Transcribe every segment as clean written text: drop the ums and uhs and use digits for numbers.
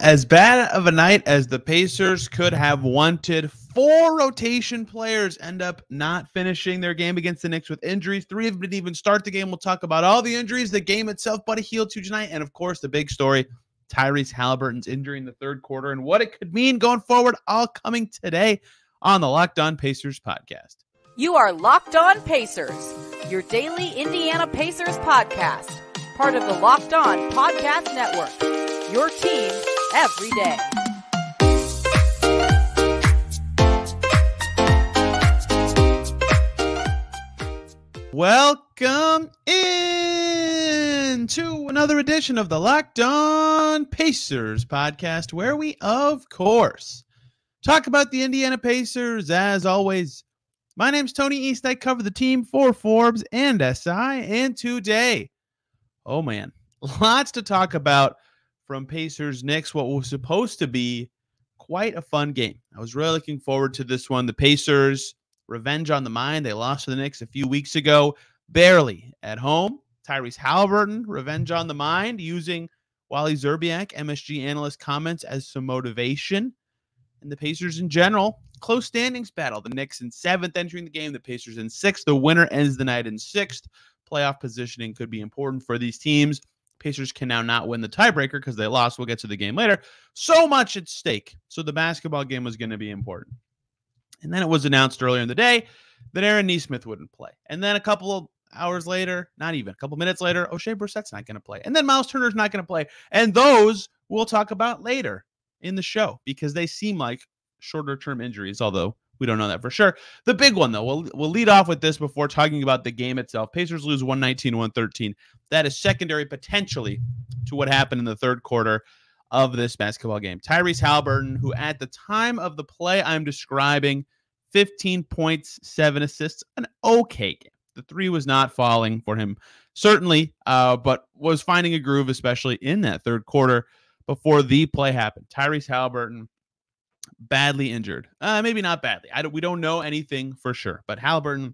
As bad of a night as the Pacers could have wanted, 4 rotation players end up not finishing their game against the Knicks with injuries. 3 of them didn't even start the game. We'll talk about all the injuries, the game itself, but a healed to tonight, and of course the big story, Tyrese Haliburton's injury in the third quarter and what it could mean going forward, all coming today on the Locked On Pacers podcast. You are Locked On Pacers, your daily Indiana Pacers podcast, part of the Locked On Podcast Network, your team every day. Welcome in to another edition of the Locked On Pacers podcast, where we, of course, talk about the Indiana Pacers. As always, my name's Tony East. I cover the team for Forbes and SI, and today, oh man, lots to talk about from Pacers Knicks, what was supposed to be quite a fun game. I was really looking forward to this one. The Pacers, revenge on the mind. They lost to the Knicks a few weeks ago, barely at home. Tyrese Haliburton, revenge on the mind, using Wally Szczerbiak, MSG analyst, comments as some motivation. And the Pacers in general, close standings battle. The Knicks in 7th entering the game, the Pacers in 6th. The winner ends the night in 6th. Playoff positioning could be important for these teams. Pacers can now not win the tiebreaker because they lost. We'll get to the game later. So much at stake. So the basketball game was going to be important. And then it was announced earlier in the day that Aaron Nesmith wouldn't play. And then a couple of hours later, not even, a couple minutes later, Oshae Brissett's not going to play. And then Myles Turner's not going to play. And those we'll talk about later in the show because they seem like shorter-term injuries, although we don't know that for sure. The big one, though, we'll lead off with this before talking about the game itself. Pacers lose 119-113. That is secondary potentially to what happened in the third quarter of this basketball game. Tyrese Haliburton, who at the time of the play I'm describing, 15 points, 7 assists, an okay game. The 3 was not falling for him, certainly, but was finding a groove, especially in that third quarter before the play happened. Tyrese Haliburton, badly injured. Maybe not badly. We don't know anything for sure, but Haliburton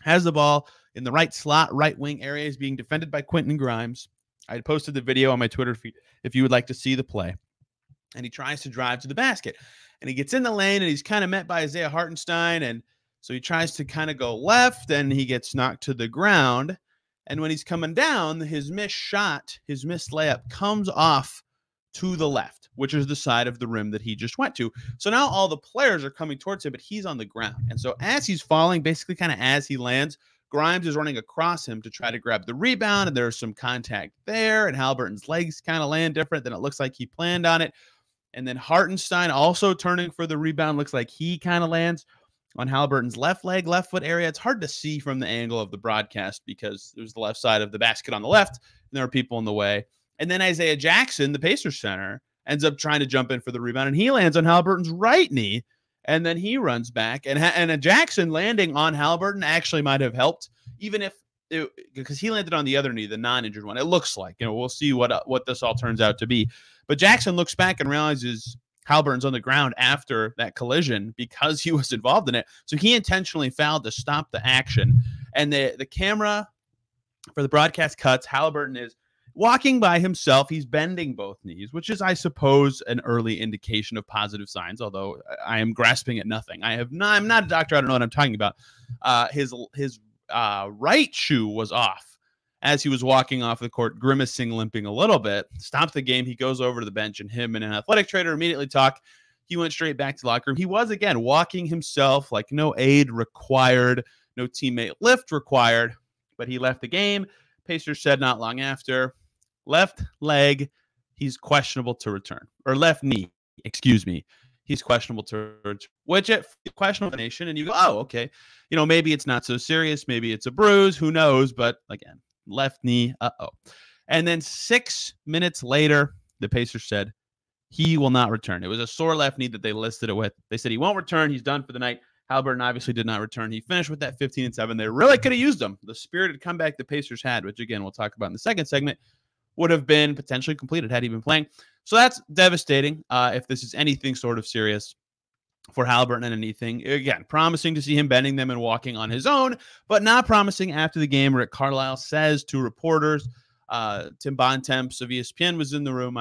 has the ball in the right slot, right wing area. Is being defended by Quentin Grimes. I posted the video on my Twitter feed if you would like to see the play. And he tries to drive to the basket. And he gets in the lane, and he's kind of met by Isaiah Hartenstein. And so he tries to kind of go left, and he gets knocked to the ground. And when he's coming down, his missed shot, his missed layup comes off to the left, which is the side of the rim that he just went to. So now all the players are coming towards him, but he's on the ground. And so as he's falling, basically kind of as he lands, Grimes is running across him to try to grab the rebound, and there's some contact there, and Haliburton's legs kind of land different than it looks like he planned on it. And then Hartenstein also turning for the rebound, looks like he kind of lands on Haliburton's left leg, left foot area. It's hard to see from the angle of the broadcast because there's the left side of the basket on the left, and there are people in the way. And then Isaiah Jackson, the Pacers center, ends up trying to jump in for the rebound, and he lands on Haliburton's right knee, and then he runs back. And a Jackson landing on Haliburton actually might have helped, even if because he landed on the other knee, the non-injured one. It looks like, we'll see what this all turns out to be. But Jackson looks back and realizes Haliburton's on the ground after that collision because he was involved in it. So he intentionally fouled to stop the action. And the camera for the broadcast cuts, Haliburton is walking by himself. He's bending both knees, which is, I suppose, an early indication of positive signs, although I am grasping at nothing. I'm not a doctor. I don't know what I'm talking about. His right shoe was off as he was walking off the court, grimacing, limping a little bit. Stopped the game. He goes over to the bench, and him and an athletic trainer immediately talk. He went straight back to the locker room. He was, again, walking himself, like no aid required, no teammate lift required, but he left the game. Pacers said not long after, left leg, he's questionable to return. Or left knee, excuse me. He's questionable to return, which at questionable nation, and you go, oh, okay. Maybe it's not so serious. Maybe it's a bruise. Who knows? But again, left knee, uh-oh. And then 6 minutes later, the Pacers said he will not return. It was a sore left knee that they listed it with. They said he won't return. He's done for the night. Haliburton obviously did not return. He finished with that 15-7. They really could have used him. The spirited comeback the Pacers had, which, again, we'll talk about in the second segment, would have been potentially completed had he been playing. So that's devastating if this is anything sort of serious for Haliburton and anything. Again, promising to see him bending them and walking on his own, but not promising after the game. Rick Carlisle says to reporters Tim Bontemps of ESPN was in the room.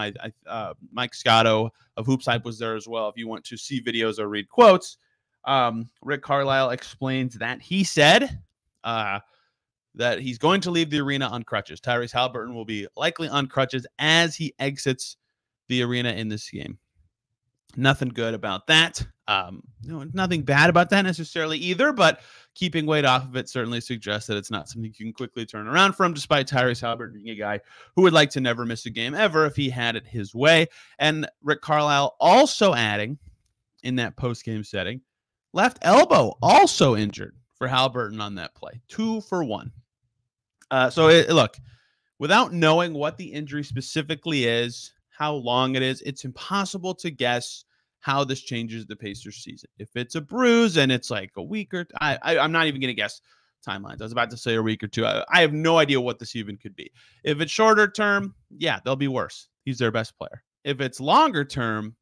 Mike Scotto of Hoops Hype was there as well. If you want to see videos or read quotes, Rick Carlisle explains that he said that he's going to leave the arena on crutches. Tyrese Haliburton will be likely on crutches as he exits the arena in this game. Nothing good about that. Nothing bad about that necessarily either, but keeping weight off of it certainly suggests that it's not something you can quickly turn around from, despite Tyrese Haliburton being a guy who would like to never miss a game ever if he had it his way. And Rick Carlisle also adding in that post-game setting, left elbow also injured for Haliburton on that play. 2 for 1. Look, without knowing what the injury specifically is, how long it is, it's impossible to guess how this changes the Pacers season. If it's a bruise and it's like a week or I'm not even going to guess timelines. I was about to say a week or two. I have no idea what this even could be. If it's shorter term, yeah, they'll be worse. He's their best player. If it's longer term,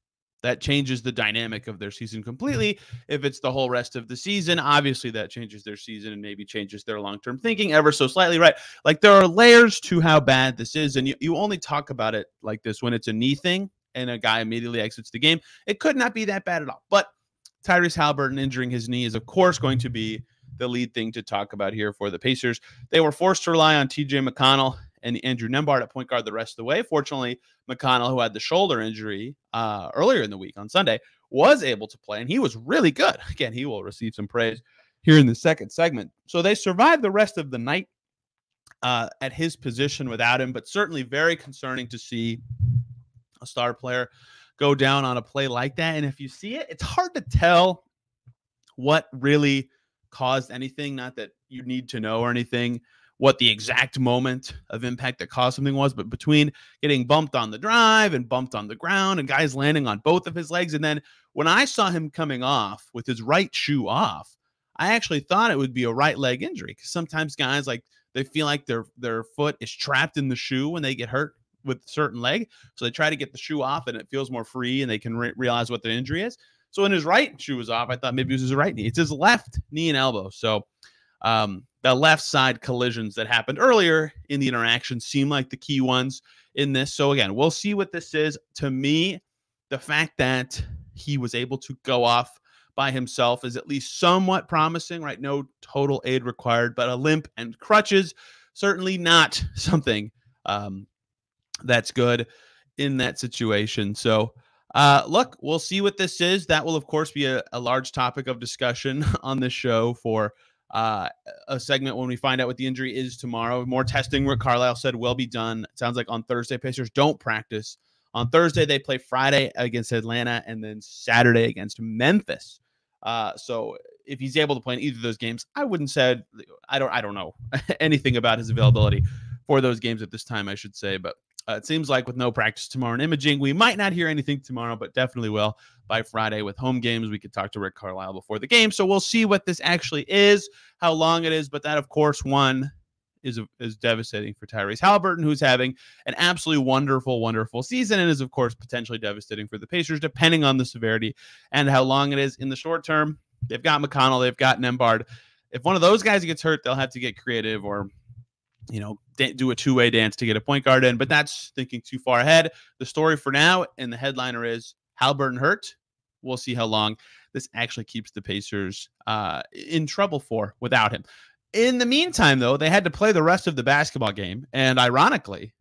that changes the dynamic of their season completely. If it's the whole rest of the season, obviously that changes their season and maybe changes their long-term thinking ever so slightly, right? Like there are layers to how bad this is, and you only talk about it like this when it's a knee thing and a guy immediately exits the game. It could not be that bad at all. But Tyrese Haliburton injuring his knee is, of course, going to be the lead thing to talk about here for the Pacers. They were forced to rely on TJ McConnell and Andrew Nembhard at point guard the rest of the way. Fortunately, McConnell, who had the shoulder injury earlier in the week on Sunday, was able to play, and he was really good. Again, he will receive some praise here in the second segment. So they survived the rest of the night at his position without him, but certainly very concerning to see a star player go down on a play like that. And if you see it, it's hard to tell what really caused anything. Not that you need to know or anything, what the exact moment of impact that caused something was, but between getting bumped on the drive and bumped on the ground and guys landing on both of his legs. And then when I saw him coming off with his right shoe off, I actually thought it would be a right leg injury, because sometimes guys, like, they feel like their foot is trapped in the shoe when they get hurt with a certain leg. So they try to get the shoe off and it feels more free and they can realize what the injury is. So when his right shoe was off, I thought maybe it was his right knee. It's his left knee and elbow. So the left side collisions that happened earlier in the interaction seem like the key ones in this. So again, we'll see what this is. To me, the fact that he was able to go off by himself is at least somewhat promising, right? No total aid required, but a limp and crutches, certainly not something that's good in that situation. So look, we'll see what this is. That will, of course, be a large topic of discussion on this show for a segment when we find out what the injury is tomorrow. More testing, Rick Carlisle said, will be done. It sounds like on Thursday. Pacers don't practice. On Thursday, they play Friday against Atlanta and then Saturday against Memphis. So if he's able to play in either of those games, I wouldn't say, I don't know anything about his availability for those games at this time, I should say. But it seems like with no practice tomorrow and imaging, we might not hear anything tomorrow, but definitely will by Friday with home games. We could talk to Rick Carlisle before the game. So we'll see what this actually is, how long it is. But that, of course, one is devastating for Tyrese Haliburton, who's having an absolutely wonderful, wonderful season, and is, of course, potentially devastating for the Pacers, depending on the severity and how long it is. In the short term, they've got McConnell, they've got Nembhard. If one of those guys gets hurt, they'll have to get creative or, do a two-way dance to get a point guard in, but that's thinking too far ahead. The story for now and the headliner is Haliburton hurt. We'll see how long this actually keeps the Pacers in trouble for without him. In the meantime, though, they had to play the rest of the basketball game, and ironically,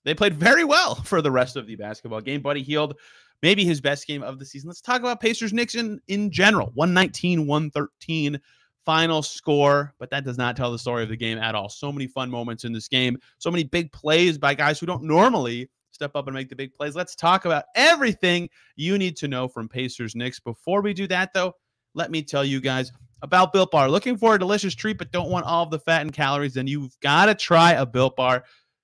they played very well for the rest of the basketball game. Buddy Hield, maybe his best game of the season. Let's talk about Pacers Knicks in general. 119-113 final score, but that does not tell the story of the game at all. So many fun moments in this game. So many big plays by guys who don't normally step up and make the big plays. Let's talk about everything you need to know from Pacers Knicks. Before we do that, though, let me tell you guys about Built Bar. Looking for a delicious treat but don't want all of the fat and calories? Then you've got to try a Built Bar.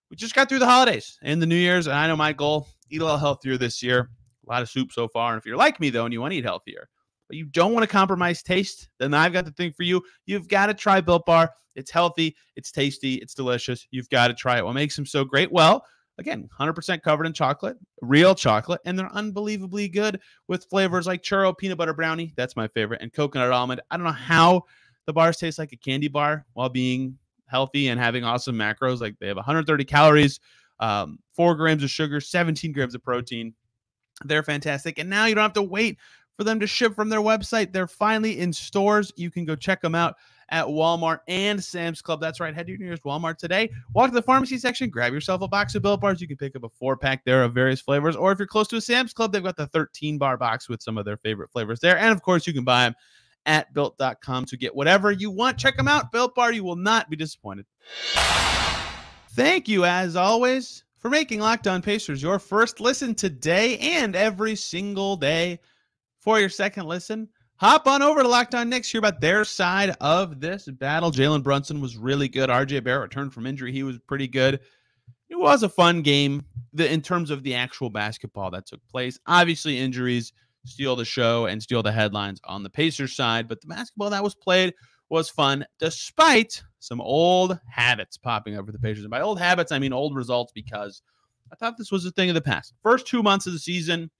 We just got through the holidays and the New Year's, and I know my goal, eat a little healthier this year. A lot of soup so far. And if you're like me, though, and you want to eat healthier, but you don't want to compromise taste, then I've got the thing for you. You've got to try Built Bar. It's healthy, it's tasty, it's delicious. You've got to try it. What makes them so great? Well, again, 100% covered in chocolate, real chocolate, and they're unbelievably good with flavors like churro, peanut butter brownie, that's my favorite, and coconut almond. I don't know how the bars taste like a candy bar while being healthy and having awesome macros. Like they have 130 calories, 4 grams of sugar, 17 grams of protein. They're fantastic. And now you don't have to wait for them to ship from their website. They're finally in stores. You can go check them out at Walmart and Sam's Club. That's right. Head to your nearest Walmart today. Walk to the pharmacy section. Grab yourself a box of Built Bars. You can pick up a 4-pack there of various flavors. Or if you're close to a Sam's Club, they've got the 13-bar box with some of their favorite flavors there. And, of course, you can buy them at Built.com to get whatever you want. Check them out. Built Bar. You will not be disappointed. Thank you, as always, for making Locked On Pacers your first listen today and every single day. For your second listen, hop on over to Locked On Knicks, hear about their side of this battle. Jalen Brunson was really good. RJ Barrett returned from injury. He was pretty good. It was a fun game in terms of the actual basketball that took place. Obviously, injuries steal the show and steal the headlines on the Pacers side, but the basketball that was played was fun, despite some old habits popping up for the Pacers. And by old habits, I mean old results, because I thought this was a thing of the past. First 2 months of the season,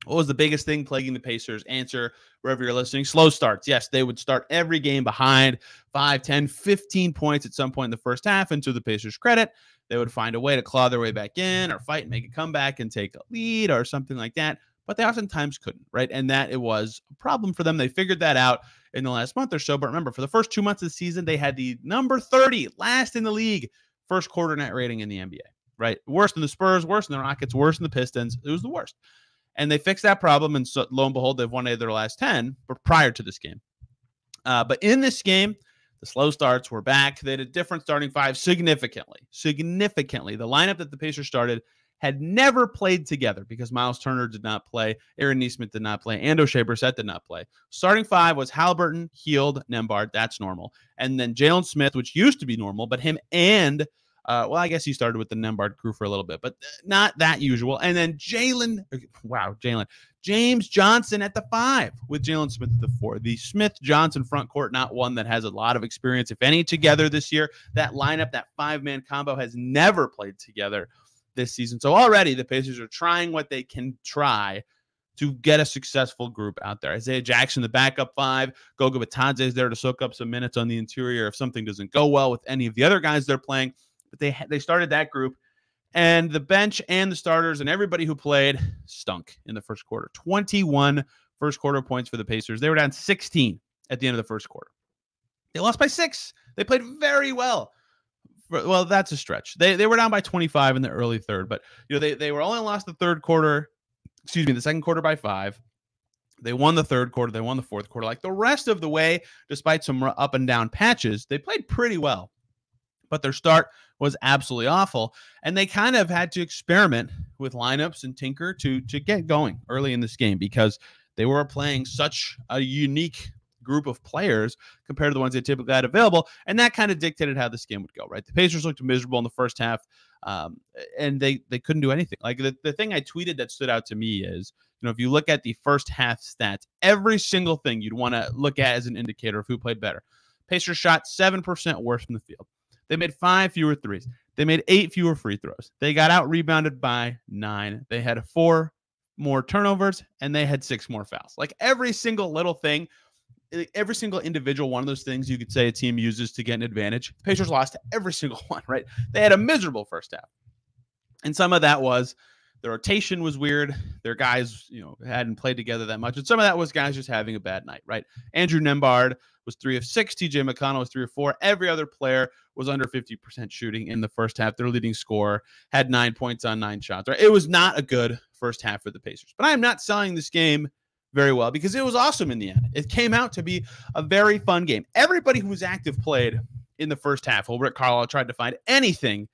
what was the biggest thing plaguing the Pacers? Answer, wherever you're listening, slow starts. Yes, they would start every game behind 5, 10, 15 points at some point in the first half. And to the Pacers' credit, they would find a way to claw their way back in or fight and make a comeback and take a lead or something like that. But they oftentimes couldn't, right? And that it was a problem for them. They figured that out in the last month or so. But remember, for the first 2 months of the season, they had the number 30, last in the league, first quarter net rating in the NBA, right? Worse than the Spurs, worse than the Rockets, worse than the Pistons. It was the worst. And they fixed that problem, and so, lo and behold, they've won 8 of their last 10, but prior to this game. But in this game, the slow starts were back. They had a different starting five significantly. The lineup that the Pacers started had never played together because Myles Turner did not play, Aaron Nesmith did not play, and Oshae Brissett did not play. Starting five was Haliburton, Hield, Nembhard. That's normal. And then Jalen Smith, which used to be normal, but him and I guess he started with the Nembhard crew for a little bit, but not that usual. And then James Johnson at the 5 with Jalen Smith at the 4. The Smith-Johnson front court, not one that has a lot of experience, if any, together this year. That lineup, that 5-man combo has never played together this season. So already the Pacers are trying what they can try to get a successful group out there. Isaiah Jackson, the backup 5. Goga Bitadze is there to soak up some minutes on the interior if something doesn't go well with any of the other guys they're playing. But they started that group, and the bench and the starters and everybody who played stunk in the first quarter. 21 first quarter points for the Pacers. They were down 16 at the end of the first quarter. They lost by 6. They played very well. Well, that's a stretch. They were down by 25 in the early third, but they were only lost the second quarter by 5. They won the third quarter. They won the fourth quarter. Like the rest of the way, despite some up and down patches, they played pretty well. But their start was absolutely awful, and they kind of had to experiment with lineups and tinker to get going early in this game because they were playing such a unique group of players compared to the ones they typically had available, and that kind of dictated how this game would go, right? The Pacers looked miserable in the first half, and they couldn't do anything. Like the thing I tweeted that stood out to me is, if you look at the first half stats, every single thing you'd want to look at as an indicator of who played better. Pacers shot 7% worse from the field. They made 5 fewer threes. They made 8 fewer free throws. They got out-rebounded by 9. They had 4 more turnovers, and they had 6 more fouls. Like every single little thing, every single individual one of those things you could say a team uses to get an advantage, the Pacers lost every single one, right? They had a miserable first half. And some of that was the rotation was weird. Their guys, hadn't played together that much. And some of that was guys just having a bad night, right? Andrew Nembhard was 3 of 6. TJ McConnell was 3 of 4. Every other player was under 50% shooting in the first half. Their leading scorer had 9 points on 9 shots. Right? It was not a good first half for the Pacers. But I am not selling this game very well because it was awesome in the end. It came out to be a very fun game. Everybody who was active played in the first half. Well, Rick Carlisle tried to find anything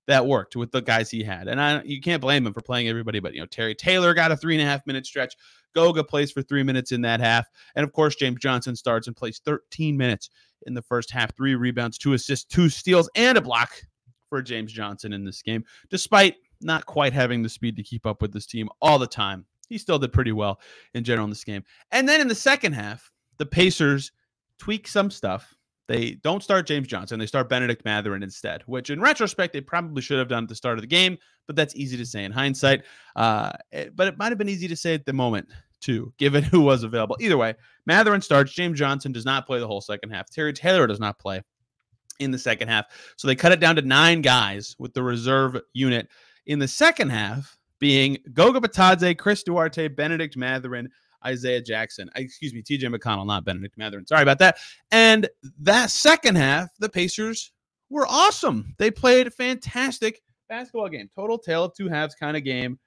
that worked with the guys he had. And you can't blame him for playing everybody, but Terry Taylor got a 3.5-minute stretch. Goga plays for 3 minutes in that half. And of course, James Johnson starts and plays 13 minutes in the first half. 3 rebounds, 2 assists, 2 steals, and a block for James Johnson in this game. Despite not quite having the speed to keep up with this team all the time, he still did pretty well in general in this game. And then in the second half, the Pacers tweak some stuff. They don't start James Johnson. They start Benedict Mathurin instead, which in retrospect, they probably should have done at the start of the game, but that's easy to say in hindsight. But it might have been easy to say at the moment, too, given who was available. Either way, Mathurin starts. James Johnson does not play the whole second half. Terry Taylor does not play. in the second half. So they cut it down to 9 guys with the reserve unit in the second half, being Goga Batadze, Chris Duarte, Benedict Mathurin, Isaiah Jackson. TJ McConnell, not Benedict Mathurin. Sorry about that. And that second half, the Pacers were awesome. They played a fantastic basketball game. Total tale of two halves kind of game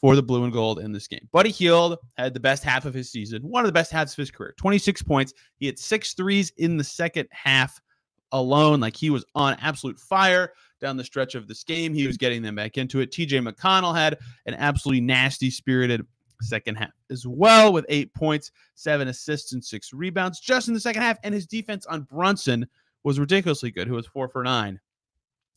for the blue and gold in this game. Buddy Hield had the best half of his season, one of the best halves of his career, 26 points. He had 6 threes in the second half alone. Like, he was on absolute fire down the stretch of this game. He was getting them back into it. TJ McConnell had an absolutely nasty spirited second half as well, with 8 points, 7 assists, and 6 rebounds just in the second half. And his defense on Brunson was ridiculously good, who was 4 for 9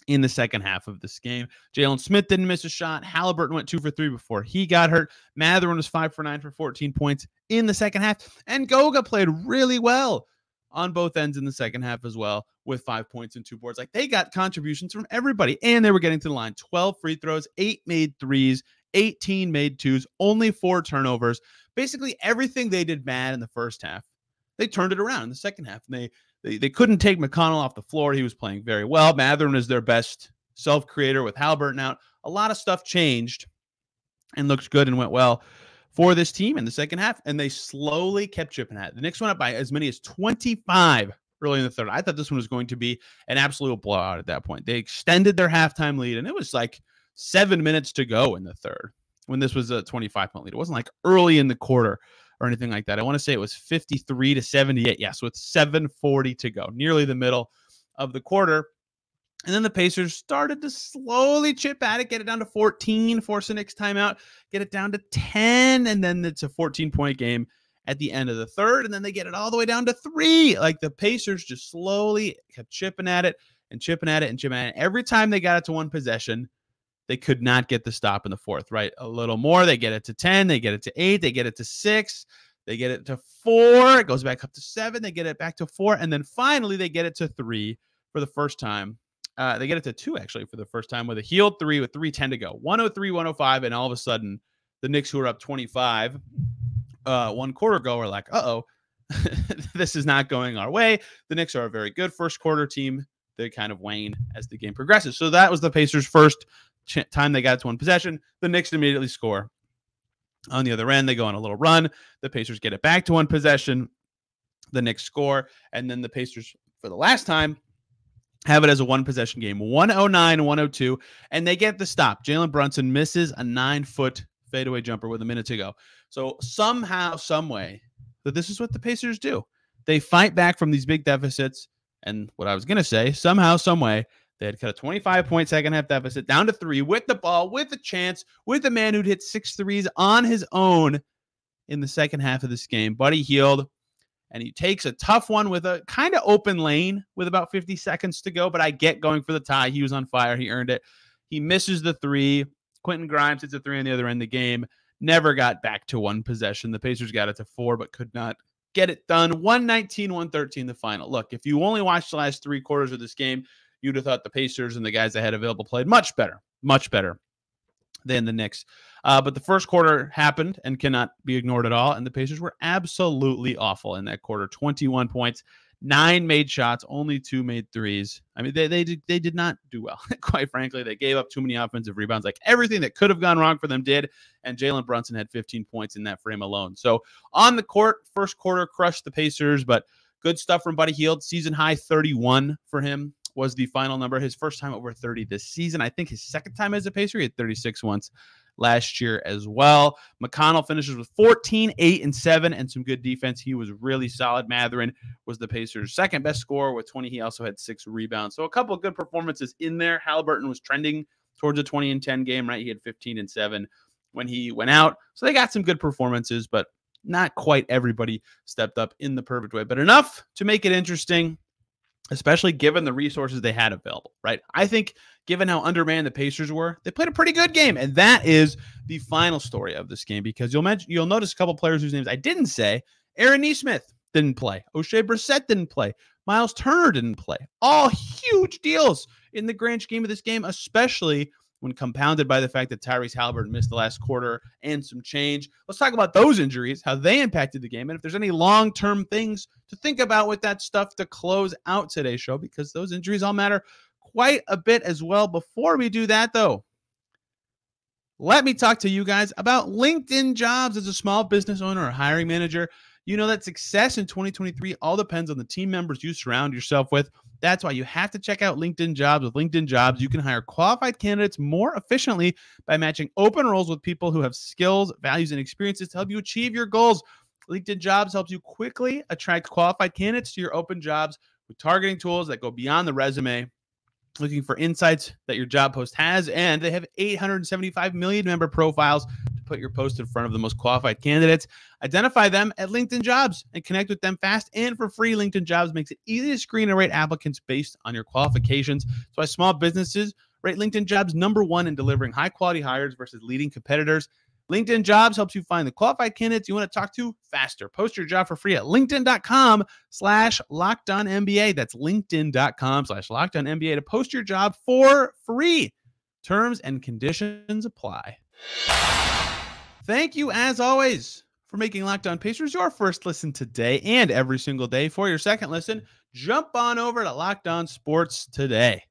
in the second half of this game. Jalen Smith didn't miss a shot. Haliburton went 2 for 3 before he got hurt. Mathurin was 5 for 9 for 14 points in the second half. And Goga played really well on both ends in the second half as well, with 5 points and 2 boards. Like, they got contributions from everybody, and they were getting to the line. 12 free throws, 8 made threes, 18 made twos, only 4 turnovers. Basically everything they did bad in the first half, they turned it around in the second half. And they couldn't take McConnell off the floor. He was playing very well. Mathurin is their best self-creator with Haliburton out. A lot of stuff changed and looked good and went well for this team in the second half, and they slowly kept chipping at it. The Knicks went up by as many as 25 early in the third. I thought this one was going to be an absolute blowout at that point. They extended their halftime lead, and it was like 7 minutes to go in the third when this was a 25-point lead. It wasn't like early in the quarter or anything like that. I want to say it was 53-78. Yeah, so it's 7:40 to go, nearly the middle of the quarter. And then the Pacers started to slowly chip at it, get it down to 14, force the Knicks timeout, get it down to 10, and then it's a 14-point game at the end of the third, and then they get it all the way down to 3. Like, the Pacers just slowly kept chipping at it and chipping at it and chipping at it. Every time they got it to one possession, they could not get the stop in the fourth, right? A little more, they get it to 10, they get it to 8, they get it to 6, they get it to 4, it goes back up to 7, they get it back to 4, and then finally they get it to 3 for the first time. They get it to 2, actually, for the first time, with a Hield 3 with 3:10 to go. 103-105, and all of a sudden, the Knicks, who are up 25 one quarter ago, are like, uh-oh, this is not going our way. The Knicks are a very good first quarter team. They kind of wane as the game progresses. So that was the Pacers' first time they got to one possession. The Knicks immediately score. On the other end, they go on a little run. The Pacers get it back to one possession. The Knicks score, and then the Pacers, for the last time, have it as a one-possession game, 109-102, and they get the stop. Jalen Brunson misses a 9-foot fadeaway jumper with a minute to go. So somehow, some way, that this is what the Pacers do. They fight back from these big deficits, and what I was going to say, somehow, some way, they had cut a 25-point second-half deficit down to 3 with the ball, with a chance, with a man who'd hit 6 threes on his own in the second half of this game, Buddy Hield. And he takes a tough one with a kind of open lane with about 50 seconds to go. But I get going for the tie. He was on fire. He earned it. He misses the 3. Quentin Grimes hits a 3 on the other end of the game. Never got back to one possession. The Pacers got it to 4, but could not get it done. 119-113 the final. Look, if you only watched the last 3 quarters of this game, you'd have thought the Pacers and the guys they had available played much better than the Knicks. But the first quarter happened and cannot be ignored at all. And the Pacers were absolutely awful in that quarter. 21 points, 9 made shots, only 2 made threes. I mean, they did not do well. Quite frankly, they gave up too many offensive rebounds. Like, everything that could have gone wrong for them did. And Jalen Brunson had 15 points in that frame alone. So on the court, first quarter crushed the Pacers, but good stuff from Buddy Hield. Season high 31 for him was the final number. His first time over 30 this season. I think his second time as a Pacer. He had 36 once last year as well. McConnell finishes with 14, 8, and 7, and some good defense. He was really solid. Mathurin was the Pacers' second best scorer with 20. He also had 6 rebounds. So a couple of good performances in there. Haliburton was trending towards a 20 and 10 game, right? He had 15 and 7 when he went out. So they got some good performances, but not quite everybody stepped up in the perfect way, but enough to make it interesting, especially given the resources they had available, right? I think given how undermanned the Pacers were, they played a pretty good game. And that is the final story of this game, because you'll notice a couple players whose names I didn't say. Aaron Nesmith didn't play. Oshae Brissett didn't play. Myles Turner didn't play. All huge deals in the grand scheme of this game, especially when compounded by the fact that Tyrese Haliburton missed the last quarter and some change. Let's talk about those injuries, how they impacted the game, and if there's any long-term things to think about with that stuff to close out today's show, because those injuries all matter quite a bit as well. Before we do that, though, let me talk to you guys about LinkedIn Jobs. As a small business owner or hiring manager, you know that success in 2023 all depends on the team members you surround yourself with. That's why you have to check out LinkedIn Jobs. With LinkedIn Jobs, you can hire qualified candidates more efficiently by matching open roles with people who have skills, values, and experiences to help you achieve your goals. LinkedIn Jobs helps you quickly attract qualified candidates to your open jobs with targeting tools that go beyond the resume, looking for insights that your job post has, and they have 875 million member profiles to put your post in front of the most qualified candidates. Identify them at LinkedIn Jobs and connect with them fast and for free. LinkedIn Jobs makes it easy to screen and rate applicants based on your qualifications. That's why small businesses rate LinkedIn Jobs #1 in delivering high-quality hires versus leading competitors. LinkedIn Jobs helps you find the qualified candidates you want to talk to faster. Post your job for free at linkedin.com/LockedOnNBA. That's linkedin.com/LockedOnNBA to post your job for free. Terms and conditions apply. Thank you, as always, for making Locked On Pacers your first listen today and every single day. For your second listen, jump on over to Locked On Sports Today.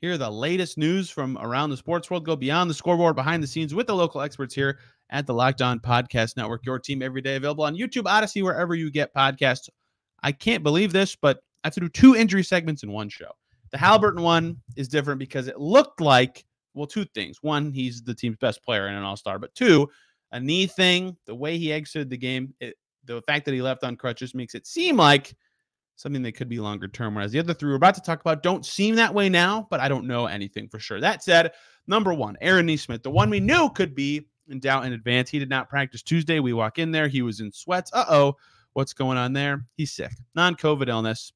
Hear the latest news from around the sports world. Go beyond the scoreboard, behind the scenes with the local experts here at the Locked On Podcast Network. Your team every day, available on YouTube, Odyssey, wherever you get podcasts. I can't believe this, but I have to do 2 injury segments in one show. The Haliburton one is different because it looked like, well, 2 things. 1, he's the team's best player and an all-star. But 2, a knee thing, the way he exited the game, the fact that he left on crutches makes it seem like something that could be longer term, whereas the other 3 we're about to talk about don't seem that way now, but I don't know anything for sure. That said, number 1, Aaron Nesmith, the one we knew could be in doubt in advance. He did not practice Tuesday. We walk in there. He was in sweats. What's going on there? He's sick. Non-COVID illness.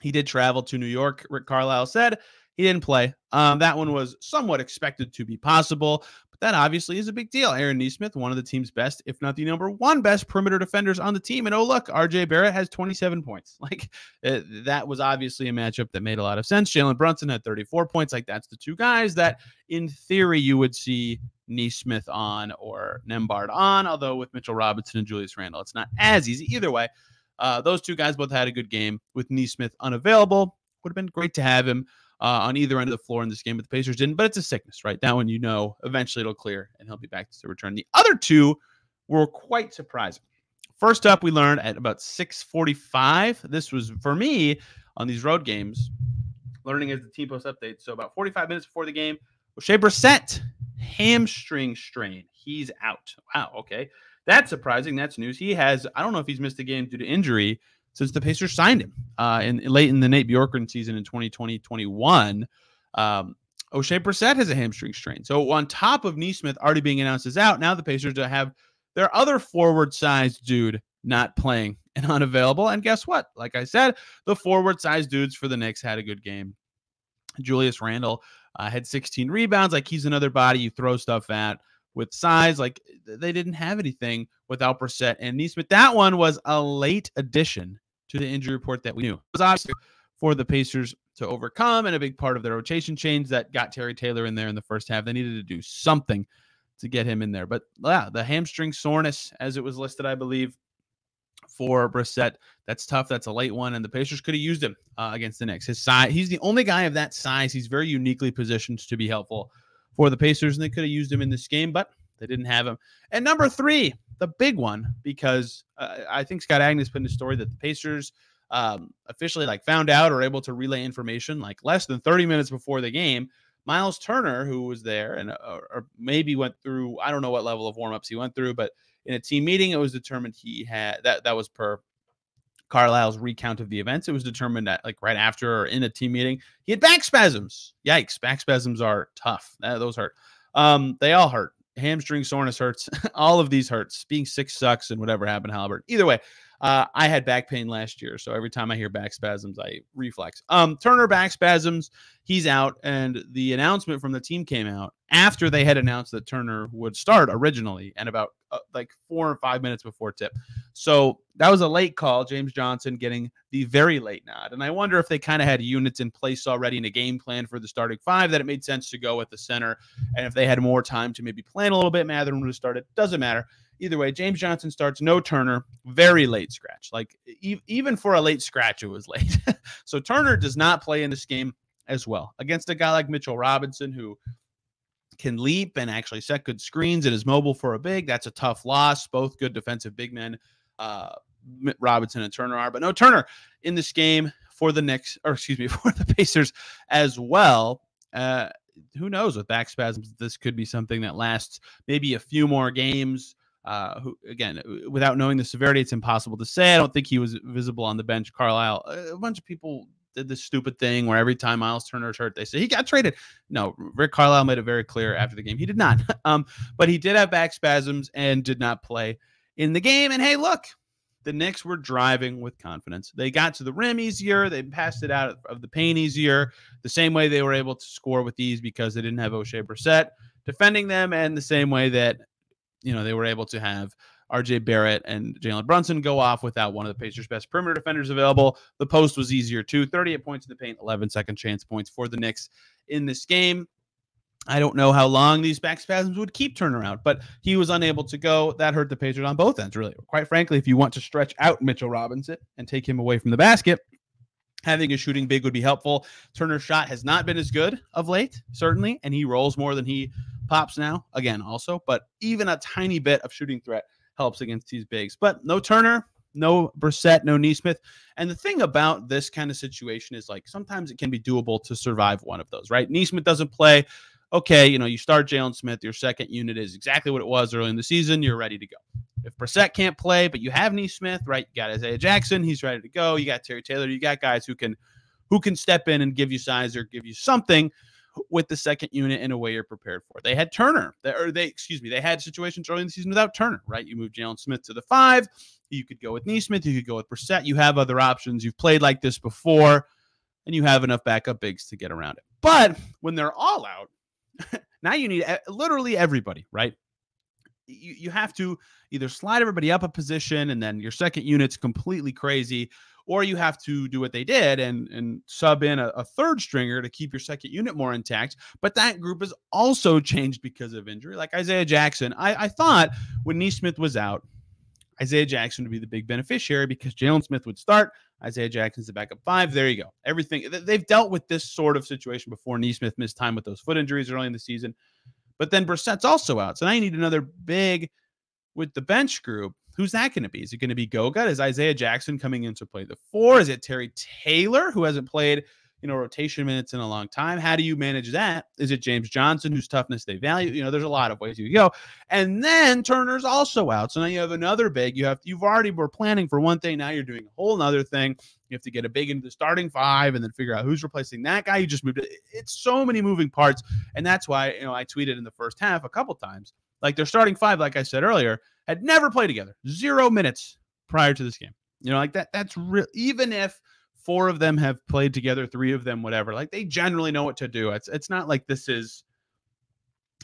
He did travel to New York. Rick Carlisle said he didn't play. That one was somewhat expected to be possible, but that obviously is a big deal. Aaron Nesmith, one of the team's best, if not the #1 best perimeter defenders on the team. And oh, look, RJ Barrett has 27 points. That was obviously a matchup that made a lot of sense. Jalen Brunson had 34 points. That's the 2 guys that in theory you would see Nesmith on or Nembhard on, although with Mitchell Robinson and Julius Randle, it's not as easy. Either way, those 2 guys both had a good game. With Nesmith unavailable, would have been great to have him on either end of the floor in this game, but the Pacers didn't. But it's a sickness, right? That one, eventually it'll clear and he'll be back to return. The other 2 were quite surprising. First up, we learned at about 6:45. This was, for me, on these road games, learning as the team post update. So about 45 minutes before the game, Oshae Brissett, hamstring strain. He's out. Wow, okay. That's surprising. That's news. He has, I don't know if he's missed a game due to injury since the Pacers signed him late in the Nate Bjorkgren season in 2020-21. Oshae Brissett has a hamstring strain. So on top of Nesmith already being announced as out, now the Pacers have their other forward-sized dude not playing and unavailable. And guess what? Like I said, the forward-sized dudes for the Knicks had a good game. Julius Randle had 16 rebounds. He's another body you throw stuff at with size. They didn't have anything without Brissett and Nesmith. That one was a late addition to the injury report that we knew. It was obviously for the Pacers to overcome, and a big part of their rotation change that got Terry Taylor in there in the first half. They needed to do something to get him in there. But yeah, the hamstring soreness, as it was listed, I believe, for Brissett, that's tough. That's a late one, and the Pacers could have used him against the Knicks. His size, he's the only guy of that size. He's very uniquely positioned to be helpful for the Pacers, and they could have used him in this game, but they didn't have him. And number 3, the big one, because I think Scott Agnes put in a story that the Pacers officially found out or able to relay information less than 30 minutes before the game. Myles Turner, who was there and or maybe went through, I don't know what level of warmups he went through, but in a team meeting, it was determined he had that was per Carlisle's recount of the events. It was determined that right after or in a team meeting, he had back spasms. Yikes. Back spasms are tough. Those hurt. They all hurt. Hamstring soreness hurts. All of these hurts. Being sick sucks, and whatever happened to Haliburton. Either way, I had back pain last year, so every time I hear back spasms, I reflex. Turner back spasms, he's out, and the announcement from the team came out after they had announced that Turner would start originally, and about 4 or 5 minutes before tip. So that was a late call, James Johnson getting the very late nod. And I wonder if they kind of had units in place already in a game plan for the starting five that it made sense to go with the center. And if they had more time to maybe plan a little bit, Mathurin would have started. Doesn't matter. Either way, James Johnson starts, no Turner, very late scratch. Like even for a late scratch, it was late. So Turner does not play in this game as well against a guy like Mitchell Robinson, who can leap and actually set good screens and is mobile for a big. That's a tough loss. Both good defensive big men, Robinson and Turner are. But no Turner in this game for the Knicks, or excuse me, for the Pacers as well. Who knows with back spasms? This could be something that lasts maybe a few more games. Again, without knowing the severity, it's impossible to say. I don't think he was visible on the bench. Carlisle, a bunch of people did this stupid thing where every time Myles Turner's hurt, they say he got traded. No, Rick Carlisle made it very clear after the game he did not. But he did have back spasms and did not play in the game. And hey, look, the Knicks were driving with confidence. They got to the rim easier. They passed it out of the paint easier. The same way they were able to score with ease because they didn't have Oshae Brissett defending them, and the same way that they were able to have R.J. Barrett and Jalen Brunson go off without one of the Pacers' best perimeter defenders available. The post was easier too. 38 points in the paint, 11 second chance points for the Knicks in this game. I don't know how long these back spasms would keep Turner out, but he was unable to go. That hurt the Pacers on both ends, really. Quite frankly, if you want to stretch out Mitchell Robinson and take him away from the basket, having a shooting big would be helpful. Turner's shot has not been as good of late, certainly, and he rolls more than he pops now, again, also. But even a tiny bit of shooting threat helps against these bigs. But no Turner, no Brissett, no Nesmith. And the thing about this kind of situation is, like, sometimes it can be doable to survive one of those, right? Nesmith doesn't play. Okay, you start Jalen Smith. Your second unit is exactly what it was early in the season. You're ready to go. If Brissett can't play, but you have Nesmith, right? You got Isaiah Jackson. He's ready to go. You got Terry Taylor. You got guys who can step in and give you size or give you something with the second unit in a way you're prepared for. They had Turner, they had situations early in the season without Turner, right? You move Jalen Smith to the 5. You could go with Nesmith. You could go with Brissett. You have other options. You've played like this before, and you have enough backup bigs to get around it. But when they're all out, now you need literally everybody, right? You have to either slide everybody up a position and then your second unit's completely crazy, or you have to do what they did and sub in a third stringer to keep your second unit more intact. But that group has also changed because of injury. Like Isaiah Jackson, I thought when Nesmith was out, Isaiah Jackson would be the big beneficiary because Jalen Smith would start. Isaiah Jackson's the backup 5. There you go. Everything. They've dealt with this sort of situation before. Nesmith missed time with those foot injuries early in the season. But then Brissett's also out. So now you need another big with the bench group. Who's that going to be? Is it going to be Goga? Is Isaiah Jackson coming in to play the 4? Is it Terry Taylor, who hasn't played rotation minutes in a long time? How do you manage that? Is it James Johnson, whose toughness they value? There's a lot of ways you can go. And then Turner's also out. So now you have another big. You've already were planning for one thing. Now you're doing a whole nother thing. You have to get a big into the starting 5 and then figure out who's replacing that guy. You just moved it. It's so many moving parts. And that's why, I tweeted in the first half a couple times, like their starting 5, like I said earlier, had never played together. 0 minutes prior to this game. Like that's real. Even if 4 of them have played together, 3 of them, whatever, like they generally know what to do. It's not like this is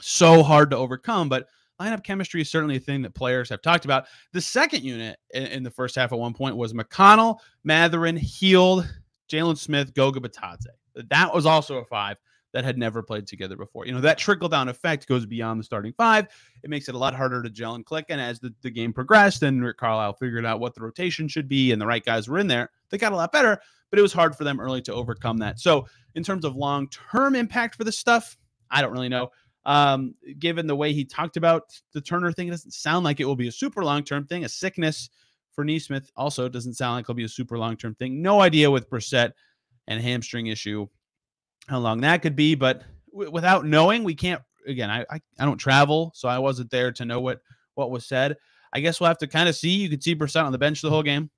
so hard to overcome, but lineup chemistry is certainly a thing that players have talked about. The second unit in the first half at one point was McConnell, Mathurin, Hield, Jalen Smith, Goga Bitadze. That was also a 5 that had never played together before. That trickle-down effect goes beyond the starting 5. It makes it a lot harder to gel and click. And as the game progressed and Rick Carlisle figured out what the rotation should be and the right guys were in there, they got a lot better, but it was hard for them early to overcome that. So in terms of long-term impact for this stuff, I don't really know. Given the way he talked about the Turner thing, it doesn't sound like it will be a super long-term thing. A sickness for Nesmith also doesn't sound like it'll be a super long-term thing. No idea with Brissett and hamstring issue how long that could be, but without knowing, we can't. Again, I don't travel, so I wasn't there to know what was said. I guess we'll have to kind of see. You could see Brissett on the bench the whole game,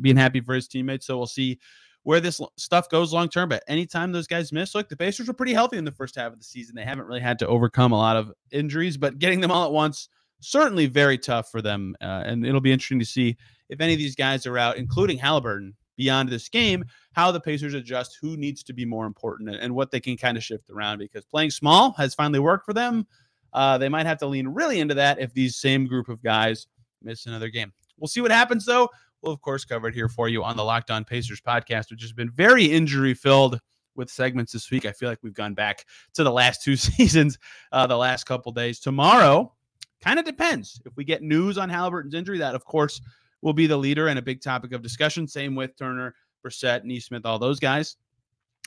being happy for his teammates. So we'll see where this stuff goes long term. But anytime those guys miss, look, the Pacers were pretty healthy in the first half of the season. They haven't really had to overcome a lot of injuries, but getting them all at once, certainly very tough for them. And it'll be interesting to see if any of these guys are out, including Haliburton, beyond this game, how the Pacers adjust who needs to be more important and what they can kind of shift around, because playing small has finally worked for them. They might have to lean really into that if these same group of guys miss another game. We'll see what happens, though. We'll, of course, cover it here for you on the Locked On Pacers podcast, which has been very injury-filled with segments this week. I feel like we've gone back to the last 2 seasons the last couple days. Tomorrow, kind of depends. If we get news on Haliburton's injury, that, of course, will be the leader and a big topic of discussion. Same with Turner, Brissett, Nesmith, all those guys.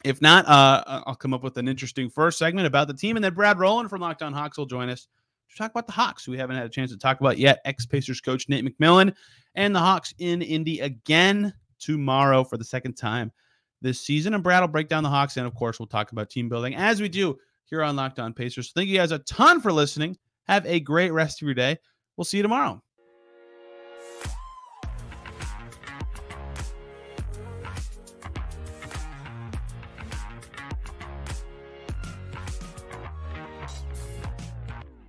If not, I'll come up with an interesting first segment about the team, and then Brad Rowland from Locked On Hawks will join us to talk about the Hawks, who we haven't had a chance to talk about yet. Ex-Pacers coach Nate McMillan and the Hawks in Indy again tomorrow for the second time this season. And Brad will break down the Hawks, and, of course, we'll talk about team building as we do here on Locked On Pacers. Thank you guys a ton for listening. Have a great rest of your day. We'll see you tomorrow.